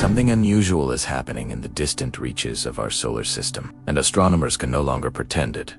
Something unusual is happening in the distant reaches of our solar system, and astronomers can no longer pretend it.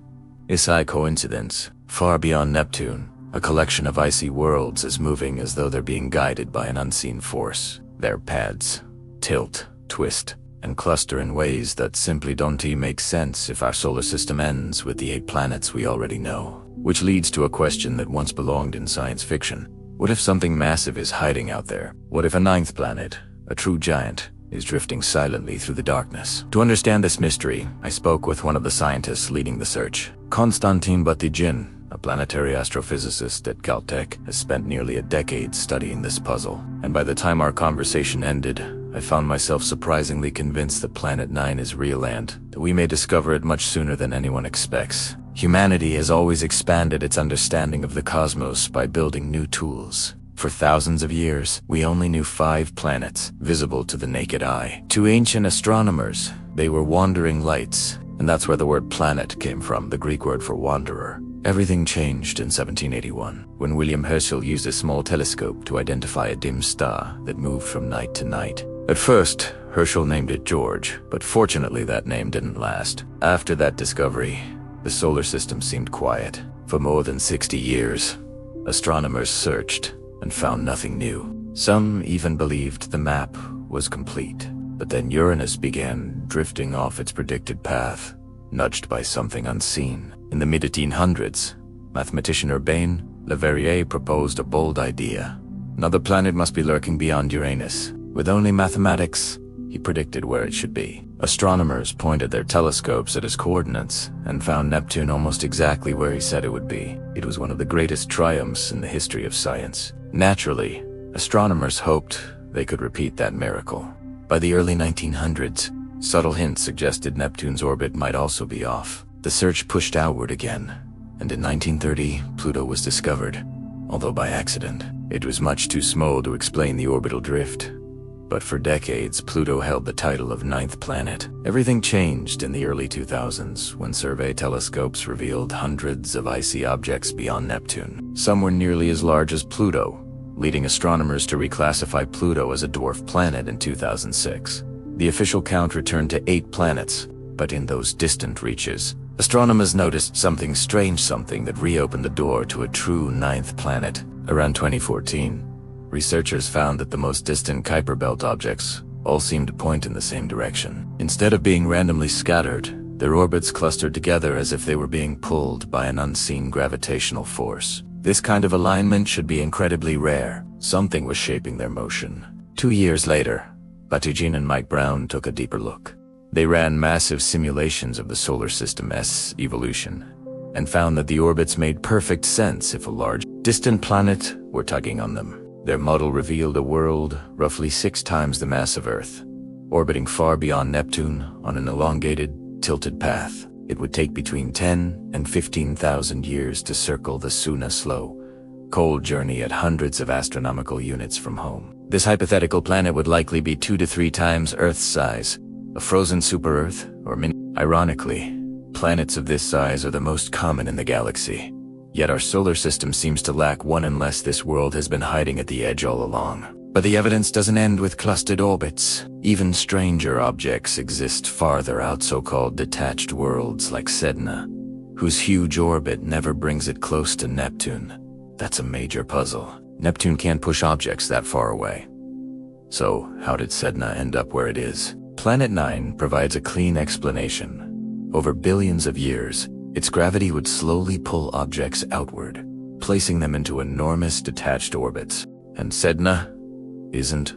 Is a coincidence? Far beyond Neptune, a collection of icy worlds is moving as though they're being guided by an unseen force. Their paths tilt, twist, and cluster in ways that simply don't make sense if our solar system ends with the 8 planets we already know. Which leads to a question that once belonged in science fiction. What if something massive is hiding out there? What if a 9th planet, a true giant, is drifting silently through the darkness? To understand this mystery, I spoke with one of the scientists leading the search. Konstantin Batygin, a planetary astrophysicist at Caltech, has spent nearly a decade studying this puzzle. And by the time our conversation ended, I found myself surprisingly convinced that Planet 9 is real and that we may discover it much sooner than anyone expects. Humanity has always expanded its understanding of the cosmos by building new tools. For thousands of years, we only knew 5 planets, visible to the naked eye. To ancient astronomers, they were wandering lights, and that's where the word planet came from, the Greek word for wanderer. Everything changed in 1781, when William Herschel used a small telescope to identify a dim star that moved from night to night. At first, Herschel named it George, but fortunately that name didn't last. After that discovery, the solar system seemed quiet. For more than 60 years, astronomers searched and found nothing new. Some even believed the map was complete. But then Uranus began drifting off its predicted path, nudged by something unseen. In the mid-1800s, mathematician Urbain Le Verrier proposed a bold idea. Another planet must be lurking beyond Uranus. With only mathematics, he predicted where it should be. Astronomers pointed their telescopes at his coordinates and found Neptune almost exactly where he said it would be. It was one of the greatest triumphs in the history of science. Naturally, astronomers hoped they could repeat that miracle. By the early 1900s, subtle hints suggested Neptune's orbit might also be off. The search pushed outward again, and in 1930, Pluto was discovered. Although by accident, it was much too small to explain the orbital drift. But for decades, Pluto held the title of 9th planet. Everything changed in the early 2000s when survey telescopes revealed hundreds of icy objects beyond Neptune. Some were nearly as large as Pluto, leading astronomers to reclassify Pluto as a dwarf planet in 2006. The official count returned to 8 planets, but in those distant reaches, astronomers noticed something strange, something that reopened the door to a true 9th planet. Around 2014, researchers found that the most distant Kuiper belt objects all seemed to point in the same direction. Instead of being randomly scattered, their orbits clustered together as if they were being pulled by an unseen gravitational force. This kind of alignment should be incredibly rare. Something was shaping their motion. 2 years later, Batygin and Mike Brown took a deeper look. They ran massive simulations of the solar system's evolution and found that the orbits made perfect sense if a large, distant planet were tugging on them. Their model revealed a world roughly 6 times the mass of Earth, orbiting far beyond Neptune on an elongated, tilted path. It would take between 10 and 15,000 years to circle the slow, cold journey at hundreds of astronomical units from home. This hypothetical planet would likely be 2 to 3 times Earth's size, a frozen super-Earth or mini. Ironically, planets of this size are the most common in the galaxy. Yet our solar system seems to lack one unless this world has been hiding at the edge all along. But the evidence doesn't end with clustered orbits. Even stranger objects exist farther out, so-called detached worlds like Sedna, whose huge orbit never brings it close to Neptune. That's a major puzzle. Neptune can't push objects that far away. So, how did Sedna end up where it is? Planet 9 provides a clean explanation. Over billions of years, its gravity would slowly pull objects outward, placing them into enormous detached orbits. And Sedna isn't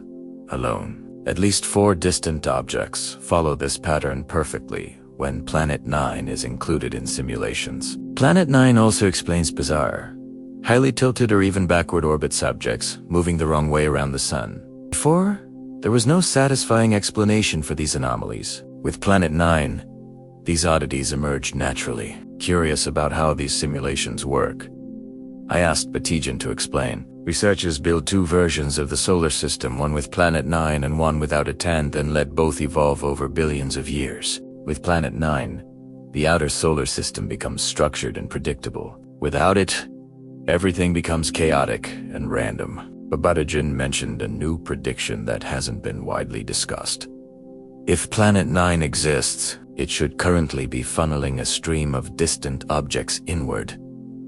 alone. At least 4 distant objects follow this pattern perfectly when Planet 9 is included in simulations. Planet 9 also explains bizarre, highly tilted or even backward orbit objects moving the wrong way around the Sun. Before, there was no satisfying explanation for these anomalies. With Planet 9, these oddities emerged naturally. Curious about how these simulations work, I asked Batygin to explain. Researchers built 2 versions of the solar system, one with Planet 9 and one without it, and then let both evolve over billions of years. With Planet 9, the outer solar system becomes structured and predictable. Without it, everything becomes chaotic and random. Babatijin mentioned a new prediction that hasn't been widely discussed. If Planet 9 exists, it should currently be funneling a stream of distant objects inward,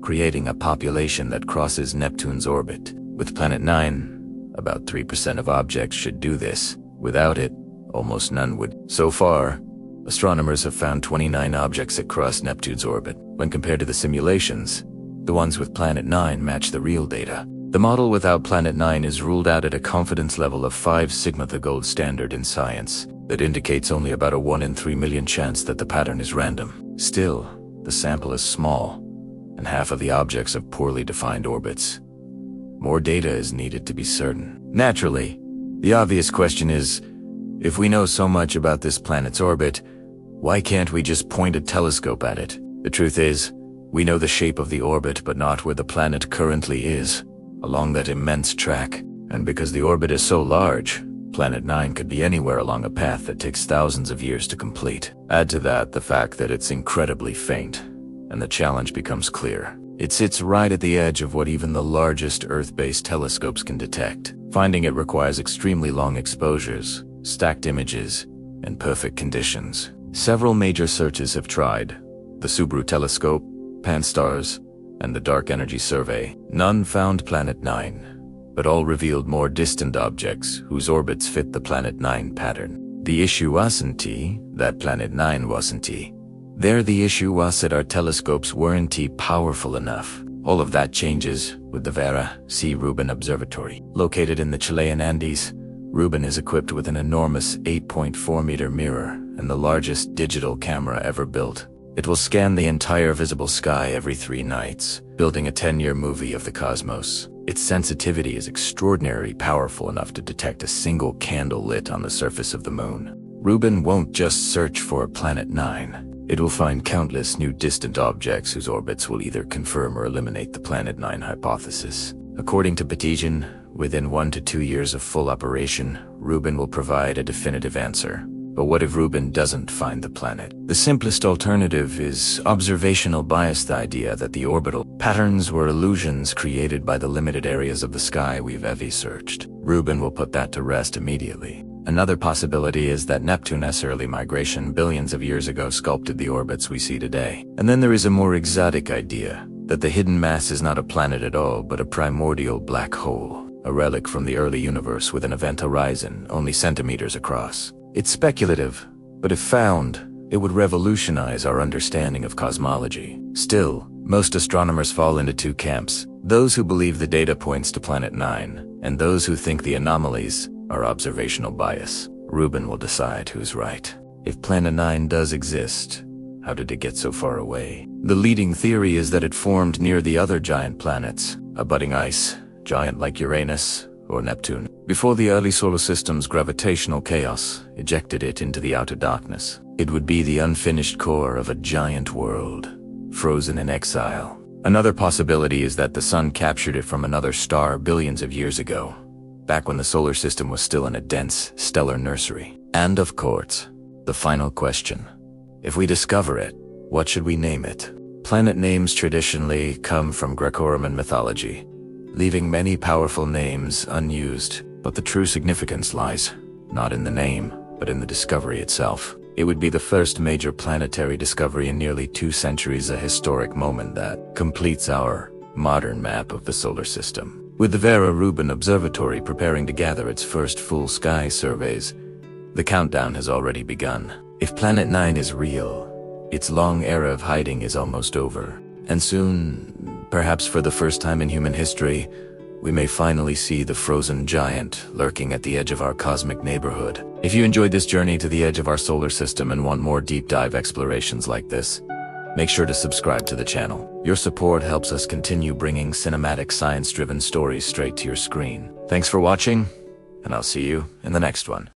creating a population that crosses Neptune's orbit. With Planet 9, about 3% of objects should do this. Without it, almost none would. So far, astronomers have found 29 objects that cross Neptune's orbit. When compared to the simulations, the ones with Planet 9 match the real data. The model without Planet 9 is ruled out at a confidence level of 5 sigma, the gold standard in science. That indicates only about a 1 in 3 million chance that the pattern is random. Still, the sample is small, and half of the objects have poorly defined orbits. More data is needed to be certain. Naturally, the obvious question is, if we know so much about this planet's orbit, why can't we just point a telescope at it? The truth is, we know the shape of the orbit but not where the planet currently is, along that immense track. And because the orbit is so large, Planet 9 could be anywhere along a path that takes thousands of years to complete. Add to that the fact that it's incredibly faint, and the challenge becomes clear. It sits right at the edge of what even the largest Earth-based telescopes can detect. Finding it requires extremely long exposures, stacked images, and perfect conditions. Several major searches have tried: the Subaru telescope, Pan-STARRS, and the Dark Energy Survey. None found Planet 9, but all revealed more distant objects whose orbits fit the Planet 9 pattern. The issue wasn't that Planet 9 wasn't. There the issue was that our telescopes weren't powerful enough. All of that changes with the Vera, Rubin Observatory. Located in the Chilean Andes, Rubin is equipped with an enormous 8.4-meter mirror and the largest digital camera ever built. It will scan the entire visible sky every 3 nights, building a 10-year movie of the cosmos. Its sensitivity is extraordinarily powerful enough to detect a single candle lit on the surface of the moon. Rubin won't just search for Planet 9. It will find countless new distant objects whose orbits will either confirm or eliminate the Planet 9 hypothesis. According to Babatijin, within 1 to 2 years of full operation, Rubin will provide a definitive answer. But what if Rubin doesn't find the planet? The simplest alternative is observational bias, the idea that the orbital patterns were illusions created by the limited areas of the sky we've ever searched. Rubin will put that to rest immediately. Another possibility is that Neptune's early migration billions of years ago sculpted the orbits we see today. And then there is a more exotic idea, that the hidden mass is not a planet at all, but a primordial black hole, a relic from the early universe with an event horizon only centimeters across. It's speculative, but if found, it would revolutionize our understanding of cosmology. Still, most astronomers fall into 2 camps: those who believe the data points to Planet 9, and those who think the anomalies are observational bias. Rubin will decide who's right. If Planet 9 does exist, how did it get so far away? The leading theory is that it formed near the other giant planets, a budding ice giant like Uranus or Neptune, before the early solar system's gravitational chaos ejected it into the outer darkness. It would be the unfinished core of a giant world, frozen in exile. Another possibility is that the sun captured it from another star billions of years ago, back when the solar system was still in a dense, stellar nursery. And of course, the final question: if we discover it, what should we name it? Planet names traditionally come from Greco-Roman mythology, leaving many powerful names unused, but the true significance lies not in the name, but in the discovery itself. It would be the first major planetary discovery in nearly 2 centuries, a historic moment that completes our modern map of the solar system. With the Vera Rubin Observatory preparing to gather its first full sky surveys, the countdown has already begun. If Planet 9 is real, its long era of hiding is almost over, and soon, perhaps for the first time in human history, we may finally see the frozen giant lurking at the edge of our cosmic neighborhood. If you enjoyed this journey to the edge of our solar system and want more deep dive explorations like this, make sure to subscribe to the channel. Your support helps us continue bringing cinematic science-driven stories straight to your screen. Thanks for watching, and I'll see you in the next one.